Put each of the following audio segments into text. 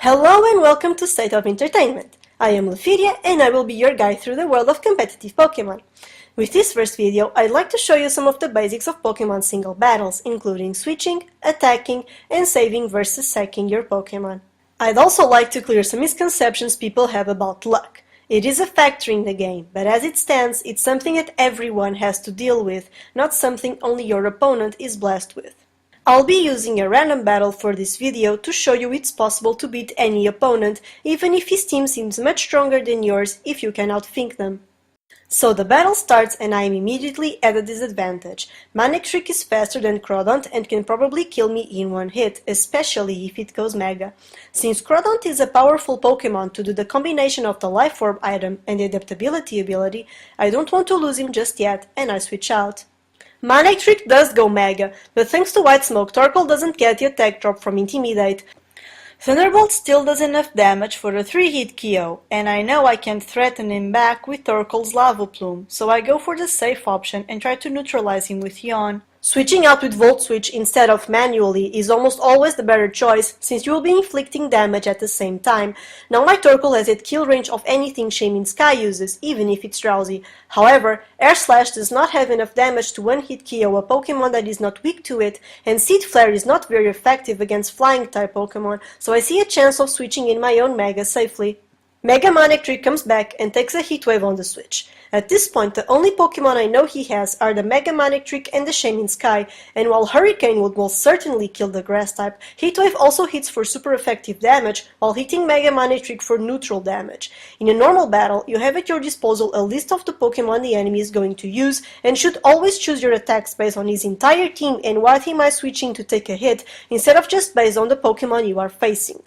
Hello and welcome to State of Entertainment. I am Lafiria and I will be your guide through the world of competitive Pokemon. With this first video, I'd like to show you some of the basics of Pokemon single battles, including switching, attacking, and saving versus sacking your Pokemon. I'd also like to clear some misconceptions people have about luck. It is a factor in the game, but as it stands, it's something that everyone has to deal with, not something only your opponent is blessed with. I'll be using a random battle for this video to show you it's possible to beat any opponent, even if his team seems much stronger than yours if you can outthink them. So the battle starts and I am immediately at a disadvantage. Manectric is faster than Crawdaunt and can probably kill me in one hit, especially if it goes Mega. Since Crawdaunt is a powerful Pokemon to do the combination of the Life Orb item and the Adaptability ability, I don't want to lose him just yet and I switch out. Manectric does go Mega, but thanks to White Smoke, Torkoal doesn't get the attack drop from Intimidate. Thunderbolt still does enough damage for a 3-hit KO, and I know I can threaten him back with Torkoal's Lava Plume, so I go for the safe option and try to neutralize him with Yawn. Switching out with Volt Switch instead of manually is almost always the better choice, since you will be inflicting damage at the same time. Now my Torkoal has a kill range of anything Shaman Sky uses, even if it's drowsy. However, Air Slash does not have enough damage to one-hit KO a Pokemon that is not weak to it, and Seed Flare is not very effective against Flying-type Pokemon, so I see a chance of switching in my own Mega safely. Mega Manectric comes back and takes a Heatwave on the switch. At this point, the only Pokemon I know he has are the Mega Manectric and the Shaman Sky, and while Hurricane would most certainly kill the Grass type, Heatwave also hits for super effective damage, while hitting Mega Manectric for neutral damage. In a normal battle, you have at your disposal a list of the Pokemon the enemy is going to use, and should always choose your attacks based on his entire team and what he might switch in to take a hit, instead of just based on the Pokemon you are facing.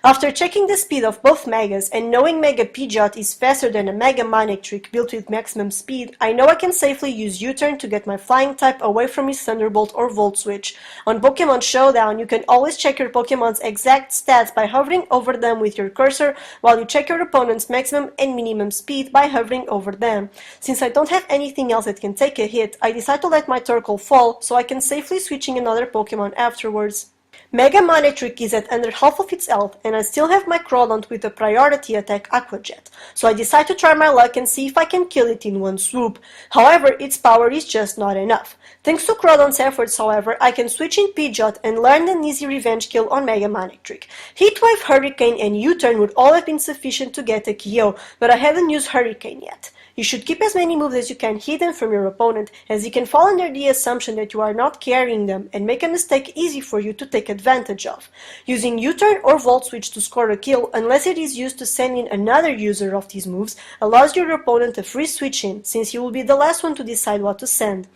After checking the speed of both Megas and knowing Mega Pidgeot is faster than a Mega Manectric built with maximum speed, I know I can safely use U-turn to get my Flying type away from his Thunderbolt or Volt Switch. On Pokemon Showdown, you can always check your Pokemon's exact stats by hovering over them with your cursor, while you check your opponent's maximum and minimum speed by hovering over them. Since I don't have anything else that can take a hit, I decide to let my Torkoal fall so I can safely switch in another Pokemon afterwards. Mega Manectric is at under half of its health, and I still have my Crawdaunt with a priority attack Aqua Jet, so I decide to try my luck and see if I can kill it in one swoop. However, its power is just not enough. Thanks to Crawdaunt's efforts, however, I can switch in Pidgeot and land an easy revenge kill on Mega Manectric. Heatwave, Hurricane, and U-turn would all have been sufficient to get a KO, but I hadn't used Hurricane yet. You should keep as many moves as you can hidden from your opponent, as he can fall under the assumption that you are not carrying them and make a mistake easy for you to take advantage of. Using U-turn or Volt Switch to score a kill, unless it is used to send in another user of these moves, allows your opponent a free switch in, since he will be the last one to decide what to send.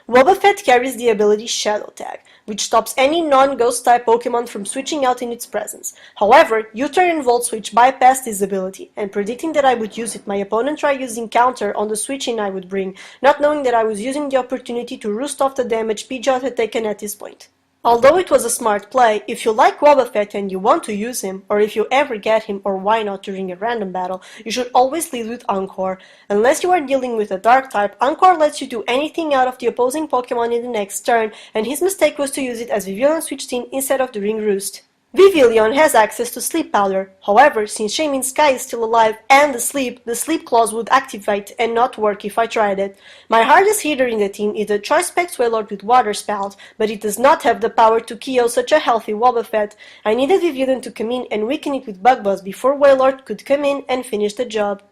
Wobbuffet carries the ability Shadow Tag, which stops any non-Ghost type Pokemon from switching out in its presence. However, U-turn and Volt Switch bypass this ability, and predicting that I would use it, my opponent tried using Counter on the switch-in I would bring, not knowing that I was using the opportunity to roost off the damage Pidgeot had taken at this point. Although it was a smart play, if you like Wobbuffet and you want to use him, or if you ever get him or why not during a random battle, you should always lead with Encore. Unless you are dealing with a Dark type, Encore lets you do anything out of the opposing Pokemon in the next turn, and his mistake was to use it as Vivillon switched in instead of during Roost. Vivillon has access to Sleep Powder. However, since Shaman Sky is still alive and asleep, the Sleep Clause would activate and not work if I tried it. My hardest hitter in the team is the Choice Specs Wailord with Water Spout, but it does not have the power to KO such a healthy Wobbuffet. I needed Vivillon to come in and weaken it with Bug Buzz before Wailord could come in and finish the job.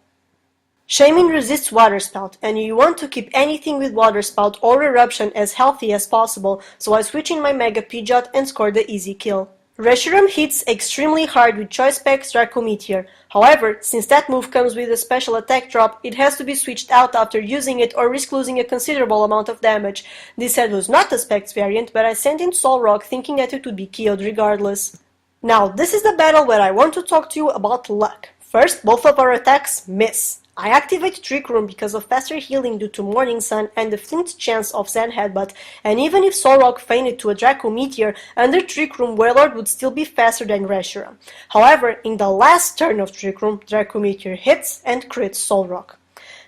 Shaman resists Water Spout, and you want to keep anything with Water Spout or Eruption as healthy as possible, so I switch in my Mega Pidgeot and score the easy kill. Reshiram hits extremely hard with Choice Specs Draco Meteor. However, since that move comes with a special attack drop, it has to be switched out after using it or risk losing a considerable amount of damage. This set was not a Specs variant, but I sent in Solrock thinking that it would be KO'd regardless. Now, this is the battle where I want to talk to you about luck. First, both of our attacks miss. I activate Trick Room because of faster healing due to Morning Sun and the flint chance of Zen Headbutt, and even if Solrock fainted to a Draco Meteor, under Trick Room Wailord would still be faster than Reshiram. However, in the last turn of Trick Room, Draco Meteor hits and crits Solrock.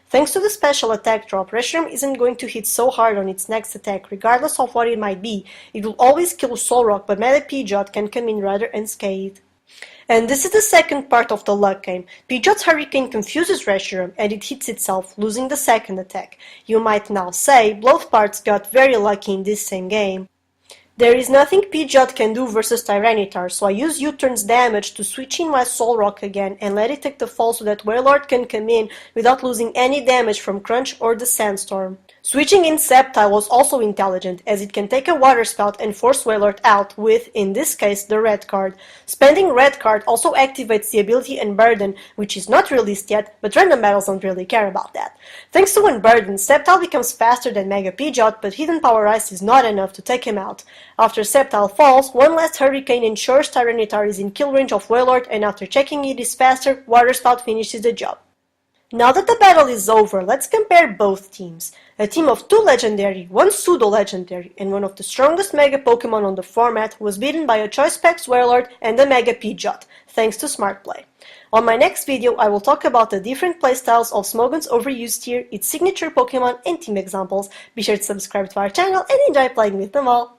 Thanks to the special attack drop, Reshiram isn't going to hit so hard on its next attack, regardless of what it might be. It will always kill Solrock, but Mega Pidgeot can come in rather unscathed. And this is the second part of the luck game. Pidgeot's Hurricane confuses Reshiram and it hits itself, losing the second attack. You might now say both parts got very lucky in this same game. There is nothing Pidgeot can do versus Tyranitar, so I use U-turn's damage to switch in my Solrock again and let it take the fall so that Wailord can come in without losing any damage from Crunch or the Sandstorm. Switching in Sceptile was also intelligent, as it can take a Water Spout and force Wailord out with, in this case, the red card. Spending red card also activates the ability Unburden, which is not released yet, but random battles don't really care about that. Thanks to Unburden, Sceptile becomes faster than Mega Pidgeot, but Hidden Power Ice is not enough to take him out. After Sceptile falls, one last Hurricane ensures Tyranitar is in kill range of Wailord, and after checking it is faster, Water Spout finishes the job. Now that the battle is over, let's compare both teams. A team of 2 legendary, 1 pseudo-legendary, and one of the strongest Mega Pokemon on the format was beaten by a Choice Specs Wailord and a Mega Pidgeot, thanks to Smart Play. On my next video, I will talk about the different playstyles of Smogon's Overused Tier, its signature Pokemon and team examples. Be sure to subscribe to our channel and enjoy playing with them all!